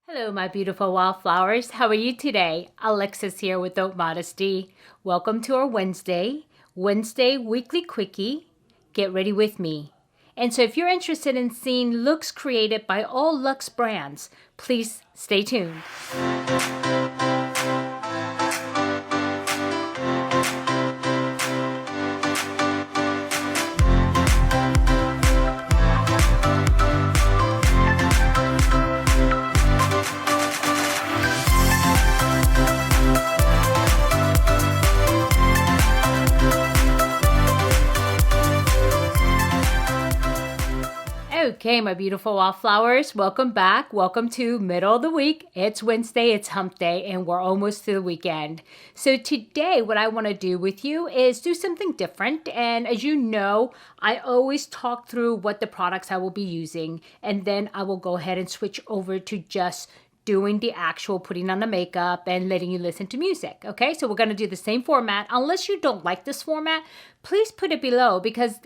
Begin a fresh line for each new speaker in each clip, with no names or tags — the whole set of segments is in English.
Hello, my beautiful wildflowers. How are you today? Alexis here with Modesty. Welcome to our Wednesday weekly quickie. Get ready with me. And so if you're interested in seeing looks created by all luxe brands, please stay tuned. Okay, my beautiful wildflowers, welcome back. Welcome to middle of the week. It's Wednesday, it's hump day, and we're almost to the weekend. So today, what I want to do with you is do something different. And as you know, I always talk through what the products I will be using, and then I will go ahead and switch over to just doing the actual putting on the makeup and letting you listen to music. Okay, so we're going to do the same format. Unless you don't like this format, please put it below, because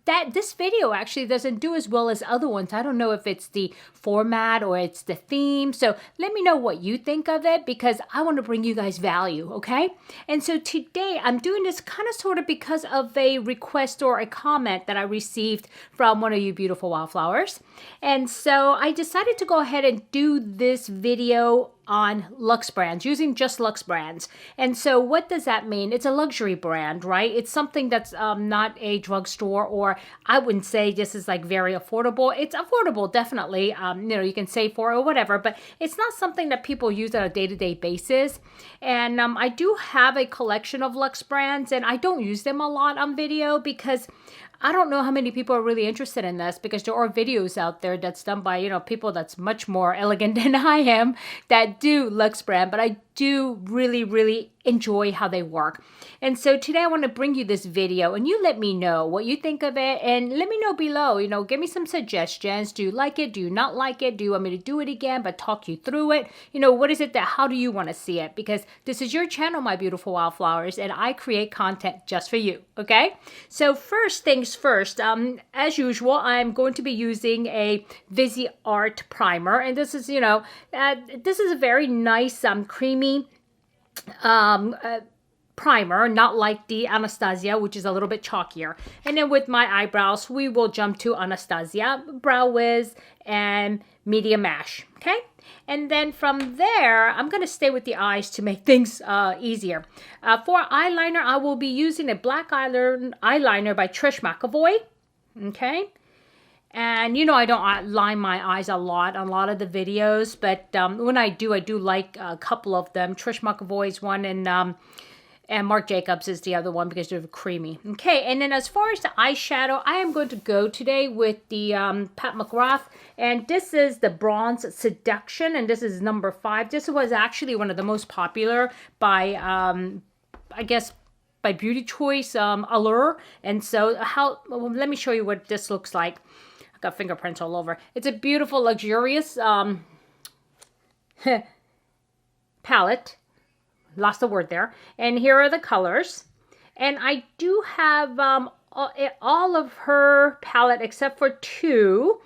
this video actually doesn't do as well as other ones. I don't know if it's the format or it's the theme. So let me know what you think of it, because I want to bring you guys value, okay? And so today I'm doing this kind of sort of because of a request or a comment that I received from one of you beautiful wildflowers. And so I decided to go ahead and do this video on luxe brands, using just luxe brands. And so what does that mean? It's a luxury brand, right? It's something that's not a drugstore, or I wouldn't say this is like very affordable. It's affordable, definitely. You can save for it or whatever, but it's not something that people use on a day-to-day basis. And I do have a collection of luxe brands, and I don't use them a lot on video because I don't know how many people are really interested in this, because there are videos out there that's done by, people that's much more elegant than I am that do luxe brand, but I do really, really enjoy how they work. And so today I want to bring you this video, and you let me know what you think of it, and let me know below, give me some suggestions. Do you like it? Do you not like it? Do you want me to do it again, but talk you through it? What is it how do you want to see it? Because this is your channel, my beautiful wildflowers, and I create content just for you, okay? So first things first, as usual, I'm going to be using a Viseart primer, and this is, this is a very nice, creamy, primer, not like the Anastasia, which is a little bit chalkier. And then with my eyebrows, we will jump to Anastasia, Brow Wiz, and Medium Mash, okay? And then from there, I'm going to stay with the eyes to make things easier. For eyeliner, I will be using a black eyeliner by Trish McEvoy, okay? And I don't line my eyes a lot on a lot of the videos, but when I do like a couple of them. Trish McEvoy's one, and Marc Jacobs is the other one, because they're creamy. Okay, and then as far as the eyeshadow, I am going to go today with the Pat McGrath, and this is the Bronze Seduction, and this is number 5. This was actually one of the most popular by, I guess, by Beauty Choice, Allure. And so let me show you what this looks like. Got fingerprints all over. It's a beautiful, luxurious palette. Lost the word there. And here are the colors. And I do have all of her palette except for 2.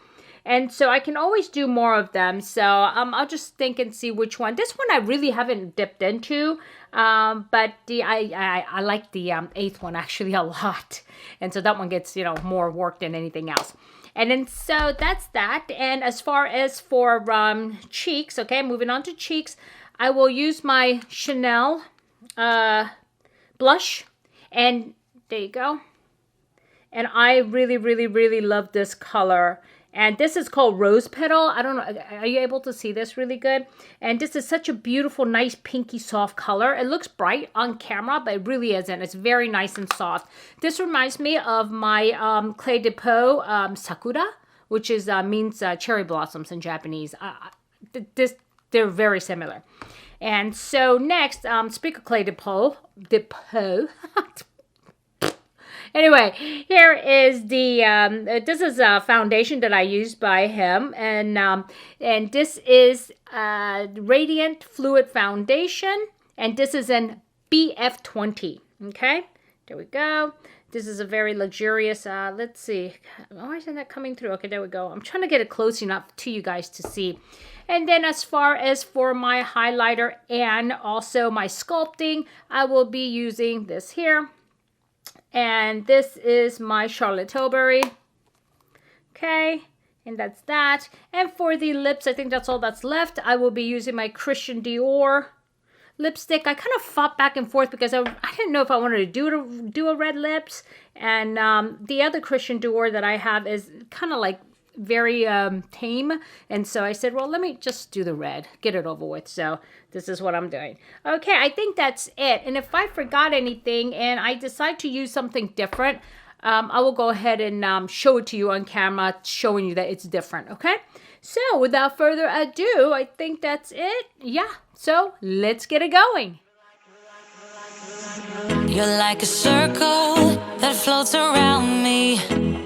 And so I can always do more of them. So I'll just think and see which one. This one I really haven't dipped into. But I like the 8th one actually a lot. And so that one gets, more work than anything else. And then so that's that. And as far as for cheeks, okay, moving on to cheeks, I will use my Chanel blush. And there you go. And I really, really, really love this color. And this is called Rose Petal. I don't know. Are you able to see this really good? And this is such a beautiful, nice, pinky, soft color. It looks bright on camera, but it really isn't. It's very nice and soft. This reminds me of my Cle de Peau Sakura, which is means cherry blossoms in Japanese. They're very similar. And so next, speak of Cle de Peau. Anyway, here is the, this is a foundation that I used by him, and this is Radiant Fluid Foundation, and this is an BF20, okay? There we go. This is a very luxurious, let's see. Why isn't that coming through? Okay, there we go. I'm trying to get it close enough to you guys to see. And then as far as for my highlighter and also my sculpting, I will be using this here. And this is my Charlotte Tilbury. Okay, and that's that. And for the lips, I think that's all that's left. I will be using my Christian Dior lipstick. I kind of fought back and forth because I didn't know if I wanted to do a red lips. And the other Christian Dior that I have is kind of like very tame, and so I said, well, let me just do the red, get it over with. So this is what I'm doing. Okay, I think that's it. And if I forgot anything and I decide to use something different, I will go ahead and show it to you on camera, showing you that it's different. Okay, so without further ado, I think that's it. Yeah, so let's get it going.
You're like a circle that floats around me,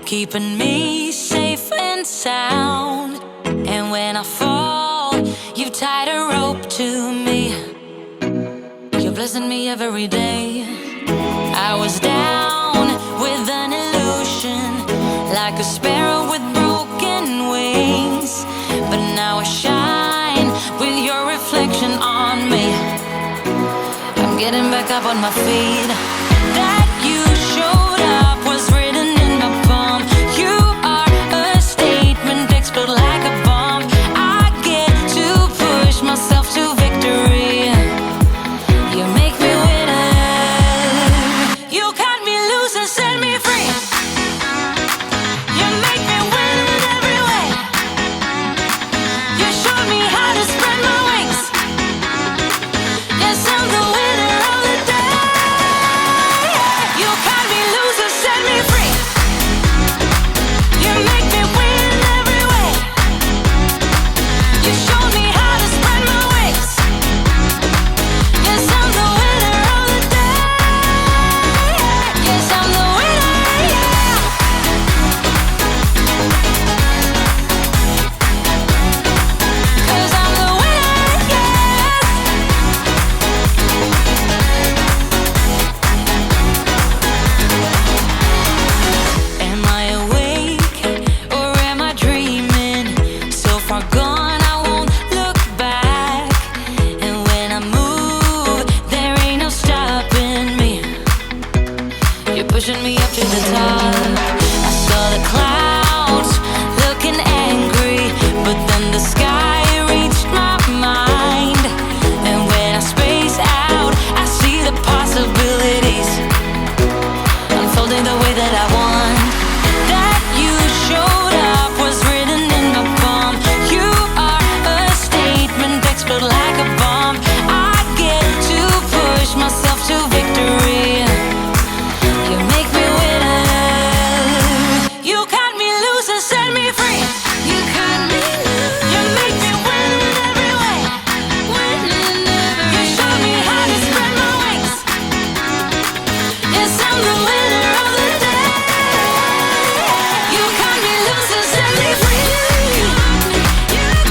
keeping me safe and sound. And when I fall, you've tied a rope to me. You're blessing me every day. I was down with an illusion, like a sparrow with broken wings. But now I shine with your reflection on me. I'm getting back up on my feet. That you showed up was written in my palm. You are a statement, explode like a bomb. I get to push myself to victory. You make me winner. You cut me loose and set me free. You make me win in every way. You showed me how to spread my wings. Yes, I'm the winner of the day. You cut me loose and set me free. You make me win in every way. You showed me how to spread my wings. Yes, I'm the winner of the day. Yes, I'm the winner, yeah. 'Cause I'm the winner, yes. Am I awake or am I dreaming? So far gone, I won't look back. And when I move, there ain't no stopping me. You're pushing me up to the top. I saw the clouds looking angry, but then the sky reached my mind. And when I space out, I see the possibilities unfolding the way that I want. That you showed up was written in my palm. You are a statement, explode like a bomb. I get to push myself to victory. You make me winner. You cut me loose and set me free. You cut me loose. You make me win in every way. Win in every way. You show me how to spread my wings. Yes, I'm the winner of the day. You cut me loose and set me free.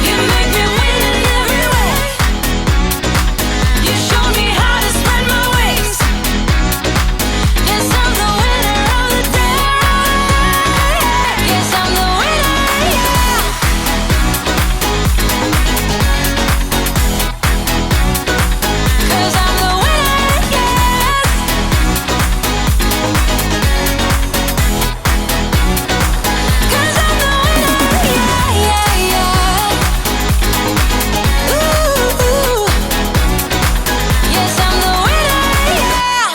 You make me win in every way. You show me how to spread my wings. Yes, I'm the winner of the day. Yes, I'm the winner, yeah. 'Cause I'm the winner, yes. 'Cause I'm the winner, yeah, yeah, yeah. Ooh, yes, I'm the winner, yeah.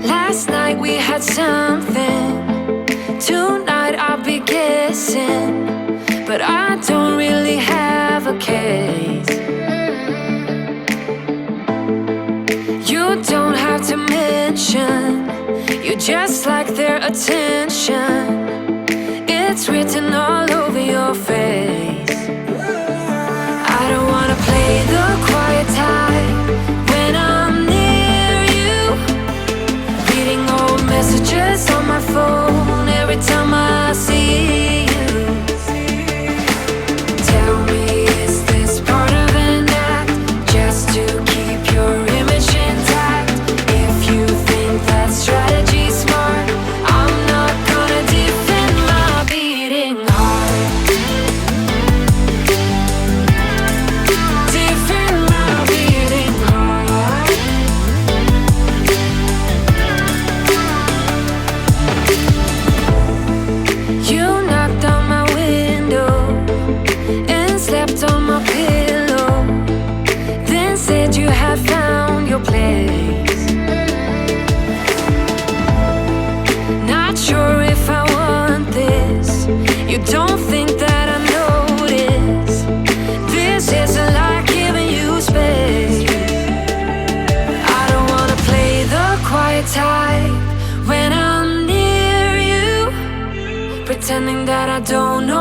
Last night we had something. Tonight I'll be guessing, but I don't really have a case. You don't have to mention, you just like their attention. It's written all over your face. I don't wanna play the quiet type when I'm near you. that I don't know